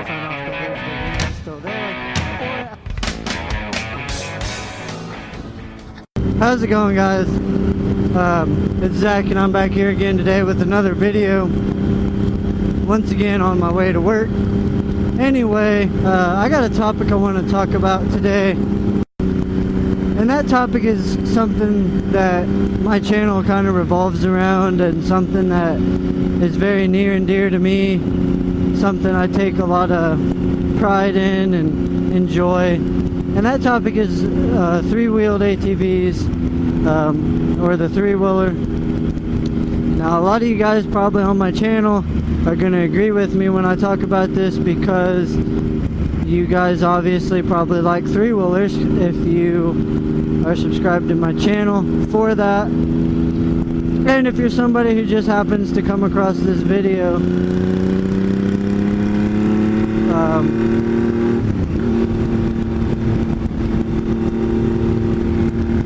turn off the whole thing. It's still there. How's it going, guys? It's Zach, and I'm back here again today with another video. Once again on my way to work. Anyway, I got a topic I want to talk about today. And that topic is something that my channel kind of revolves around, and something that is very near and dear to me. Something I take a lot of pride in and enjoy. And that topic is three-wheeled ATVs, or the three-wheeler. Now, a lot of you guys probably on my channel are going to agree with me when I talk about this, because you guys obviously probably like three-wheelers if you are subscribed to my channel for that. And if you're somebody who just happens to come across this video,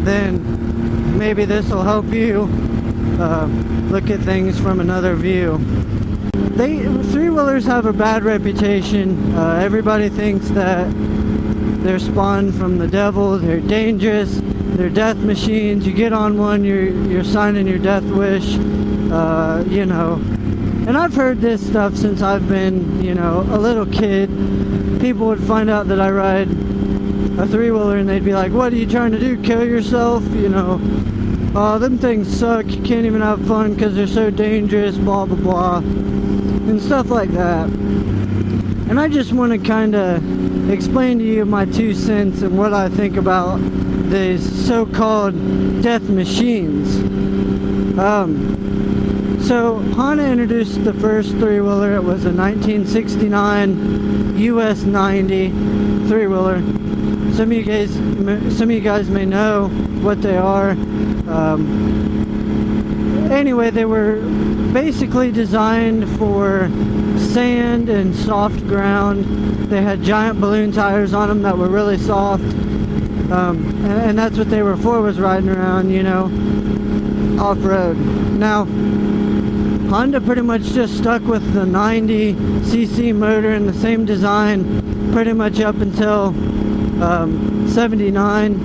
then maybe this will help you look at things from another view. Three-wheelers have a bad reputation. Everybody thinks that they're spawned from the devil, they're dangerous, they're death machines. You get on one, you're signing your death wish, you know. And I've heard this stuff since I've been, you know, a little kid. People would find out that I ride a three-wheeler and they'd be like, what are you trying to do, kill yourself? You know, oh, them things suck, you can't even have fun because they're so dangerous, blah blah blah, and stuff like that. And I just want to kind of explain to you my 2 cents and what I think about these so-called death machines. So Honda introduced the first three-wheeler. It was a 1969 US 90 three-wheeler. Some of you guys may know what they are. Anyway, they were basically designed for sand and soft ground. They had giant balloon tires on them that were really soft, and that's what they were for, was riding around, you know, off-road. Now, Honda pretty much just stuck with the 90cc motor and the same design pretty much up until 79,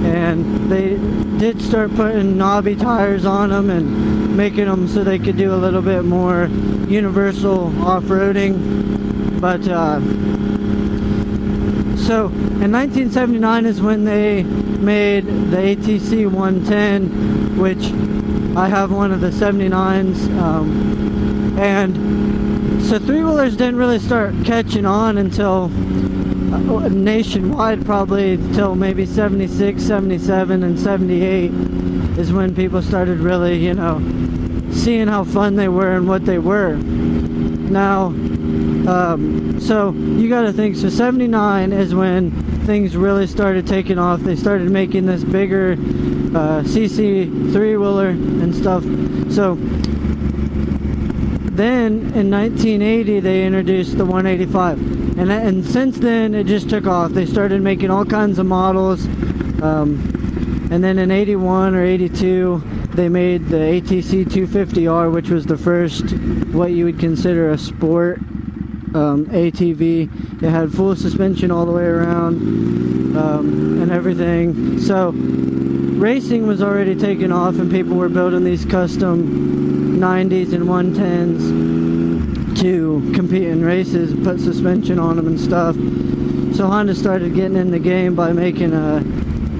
and they did start putting knobby tires on them and making them so they could do a little bit more universal off-roading. But so in 1979 is when they made the ATC 110, which I have one of the 79s, and so three-wheelers didn't really start catching on until nationwide, probably till maybe 76, 77, and 78 is when people started really, you know, seeing how fun they were and what they were. Now, so you got to think, so 79 is when things really started taking off. They started making this bigger CC three-wheeler and stuff. So then in 1980 they introduced the 185, and since then it just took off. They started making all kinds of models, and then in 81 or 82 they made the ATC 250R, which was the first what you would consider a sport ATV. It had full suspension all the way around, and everything. So racing was already taking off, and people were building these custom 90s and 110s to compete in races, put suspension on them and stuff. So Honda started getting in the game by making a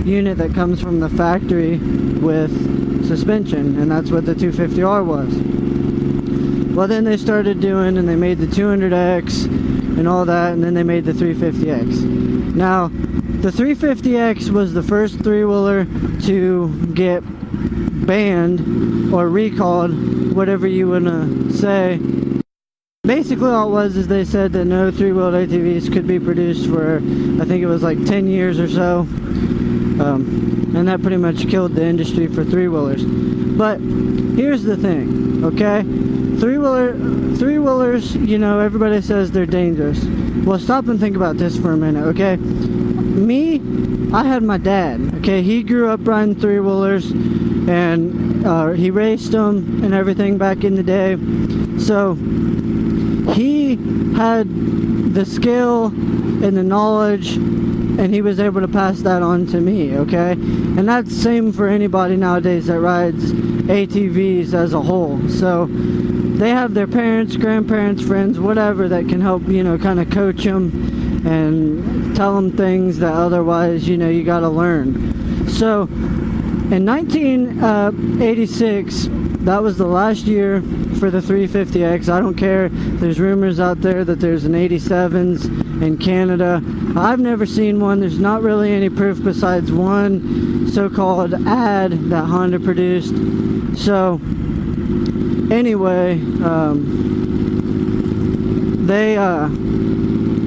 unit that comes from the factory with suspension, and that's what the 250R was. Well, then they started doing, and they made the 200X and all that, and then they made the 350X. Now, the 350X was the first three-wheeler to get banned or recalled, whatever you want to say. Basically all it was is they said that no three-wheeled ATVs could be produced for, I think it was like 10 years or so, and that pretty much killed the industry for three-wheelers. But here's the thing, okay? Three-wheelers, you know, everybody says they're dangerous. Well, stop and think about this for a minute, okay? Me, I had my dad, okay? He grew up riding three-wheelers, and he raced them and everything back in the day. So he had the skill and the knowledge, and he was able to pass that on to me, okay? And that's the same for anybody nowadays that rides ATVs as a whole. So they have their parents, grandparents, friends, whatever, that can help, you know, kind of coach them and tell them things that otherwise, you know, you got to learn. So in 1986, that was the last year for the 350X. I don't care. There's rumors out there that there's an 87s in Canada. I've never seen one. There's not really any proof besides one so-called ad that Honda produced. So anyway, they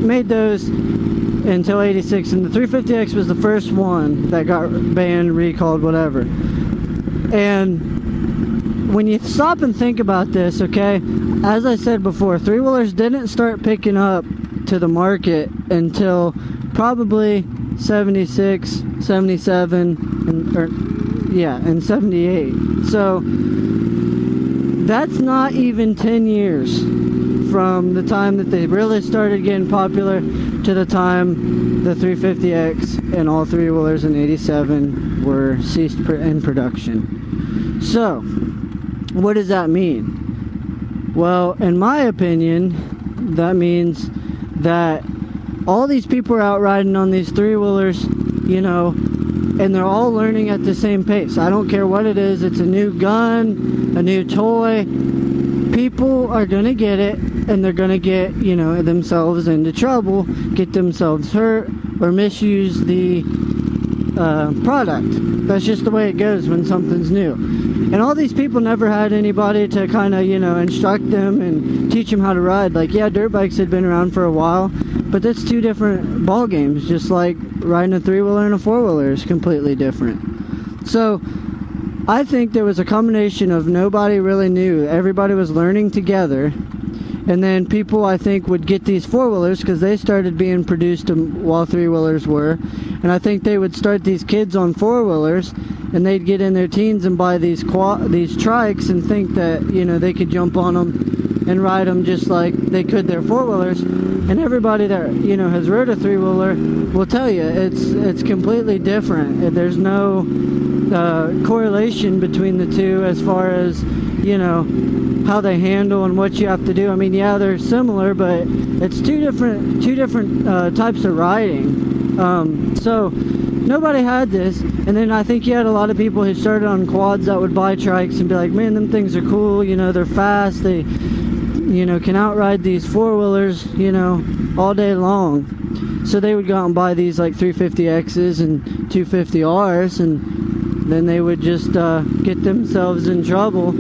made those until 86, and the 350X was the first one that got banned, recalled, whatever. And when you stop and think about this, okay, as I said before, three-wheelers didn't start picking up to the market until probably 76, 77, and 78. So that's not even 10 years from the time that they really started getting popular to the time the 350X and all three-wheelers in 87 were ceased in production. So what does that mean? Well, in my opinion, that means that all these people are out riding on these three-wheelers, you know, and they're all learning at the same pace. I don't care what it is. It's a new gun, a new toy. People are going to get it, and they're going to get, you know, themselves into trouble, get themselves hurt, or misuse the product. That's just the way it goes when something's new. And all these people never had anybody to kind of, you know, instruct them and teach them how to ride. Like, yeah, dirt bikes had been around for a while, but that's two different ball games. Just like riding a three-wheeler and a four-wheeler is completely different. So I think there was a combination of nobody really knew. Everybody was learning together. And then people, I think, would get these four-wheelers because they started being produced while three-wheelers were. And I think they would start these kids on four-wheelers, and they'd get in their teens and buy these trikes and think that, you know, they could jump on them and ride them just like they could their four-wheelers. And everybody that, you know, has rode a three-wheeler will tell you it's completely different. There's no correlation between the two as far as, you know, how they handle and what you have to do. I mean, yeah, they're similar, but it's two different types of riding. So nobody had this. And then I think you had a lot of people who started on quads that would buy trikes and be like, man, them things are cool, you know, they're fast, they, you know, can outride these four-wheelers, you know, all day long. So they would go out and buy these like 350Xs and 250Rs, and then they would just get themselves in trouble.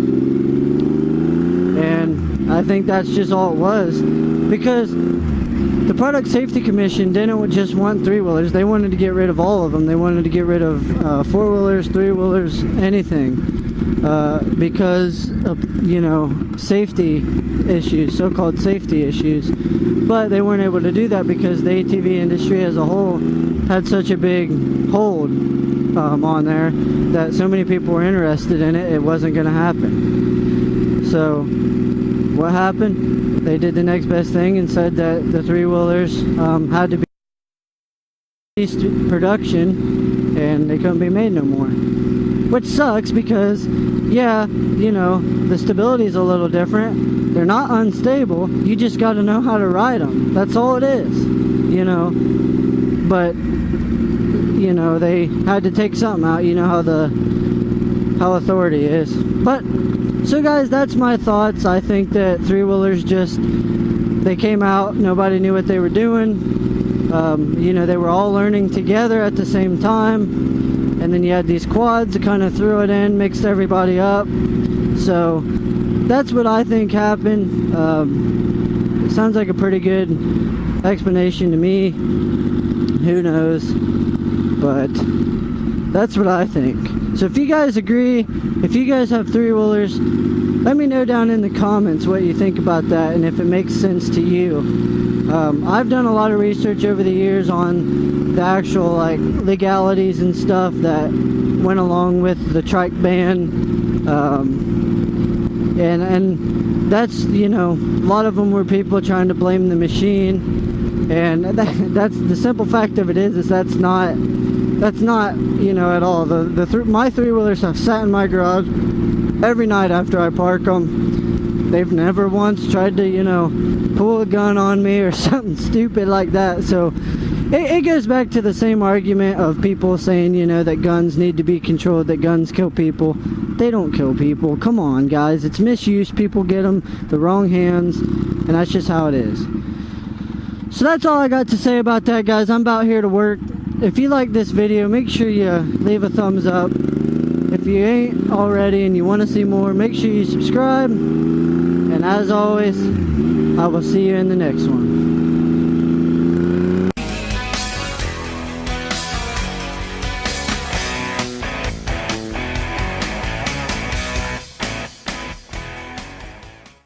And I think that's just all it was, because the Product Safety Commission didn't just want three-wheelers. They wanted to get rid of all of them. They wanted to get rid of four-wheelers, three-wheelers, anything, because of, you know, safety issues, so-called safety issues. But they weren't able to do that because the ATV industry as a whole had such a big hold on there that so many people were interested in it, it wasn't going to happen. So what happened? They did the next best thing and said that the three-wheelers had to be ceased production and they couldn't be made no more. Which sucks because, yeah, you know, the stability is a little different. They're not unstable. You just got to know how to ride them. That's all it is, you know. But, you know, they had to take something out. You know how authority is. But so guys, that's my thoughts. I think that three-wheelers they came out, nobody knew what they were doing. You know, they were all learning together at the same time. And then you had these quads that kind of threw it in, mixed everybody up. So that's what I think happened. It sounds like a pretty good explanation to me. Who knows? But that's what I think. So if you guys agree, if you guys have three-wheelers, let me know down in the comments what you think about that and if it makes sense to you. I've done a lot of research over the years on the actual like legalities and stuff that went along with the trike ban, and that's, you know, a lot of them were people trying to blame the machine. And that's the simple fact of it is that's not, you know, at all. My three-wheelers have sat in my garage every night after I park them. They've never once tried to, you know, pull a gun on me or something stupid like that. So it goes back to the same argument of people saying, you know, that guns need to be controlled, that guns kill people. They don't kill people. Come on, guys. It's misuse. People get them the wrong hands, and that's just how it is. So that's all I got to say about that, guys. I'm about here to work. If you like this video, make sure you leave a thumbs up. If you ain't already and you want to see more, make sure you subscribe. And as always, I will see you in the next one.